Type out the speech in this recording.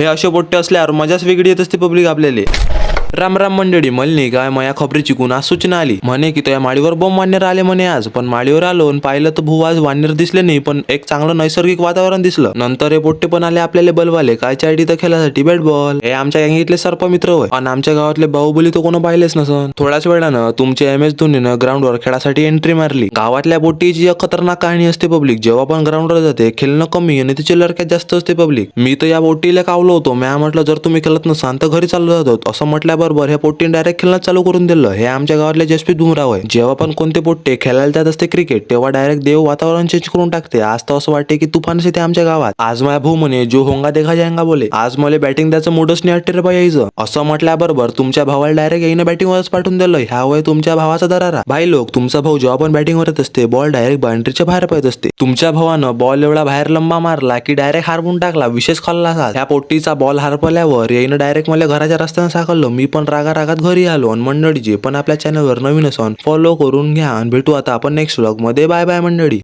हे असे पोट्टे असल्यावर मजाच वेगळी येत असते पब्लिक आपल्याला. राम राम मंडळी, मला नाही काय माया खबरीची गुण आज सूचना आली म्हणे की त्या माळीवर बॉम्ब वानर आले म्हणे आज. पण माळीवर आलो आणि पाहिलं तर भू आज वानर दिसले नाही, पण एक चांगलं नैसर्गिक वातावरण दिसलं. नंतर हे पोट्टे पण आले आपल्याला बलवाले कायच्या आयडी तर खेळासाठी बॅट बॉल. हे आमच्या गँगीतले सर्प मित्र होय आणि आमच्या गावातले बाहुबली तो कोण पाहिलेच नसन. थोड्याच वेळानं तुमचे MS धोनीनं ग्राउंडवर खेळासाठी एंट्री मारली. गावातल्या पोट्टीची एक खतरनाक कहाणी असते पब्लिक. जेव्हा पण ग्राउंडवर जाते खेळणं कमी आणि तिची लडक्यात जास्त असते पब्लिक. मी तर या पोट्टीला कावलो होतो. म्या म्हटलं जर तुम्ही खेळत नसाल तर घरी चाललो जातो असं म्हटल्याबरोबर ह्या पोट्टीने डायरेक्ट खेळणं चालू करून दिलं. हे आमच्या गावातले जसप्रीत बुमराव आहे. जेव्हा पण कोणते पोट्टे खेळायला जात असते क्रिकेट तेव्हा डायरेक्ट देव वातावरण चेंज करून टाकते. आज तर असं वाटते की तुफानच येते आमच्या गावात. आज माझ्या भाऊ म्हणे जो होंगा देखा जाएगा बोले. आज मला बॅटिंग द्यायचं मूडच नाही वाटते रे बा यायचं. असं म्हटल्याबरोबर तुमच्या भावाला डायरेक्ट येईन बॅटिंगवरच पाठवून दिलं. ह्या वय तुमच्या भावाचा दरारा. भाई लोक, तुमचा भाऊ जेव्हा पण बॅटिंगवर येत असते बॉल डायरेक्ट बाउंड्रीच्या बाहेर पडत असते. तुमच्या भावानं बॉल एवढा बाहेर लंबा मारला की डायरेक्ट हारवून टाकला. विशेष खाल्ला असा ह्या पोट्टीचा बॉल हारपल्यावर येईन डायरेक्ट मला घराच्या रस्त्यानं साकललं. मी पण रागात घरी आलो. आणि मंडळी जे पण आपल्या चॅनलवर नवीन असन फॉलो करून घ्या आणि भेटू आता आपण नेक्स्ट व्लॉग मध्ये. बाय बाय मंडळी.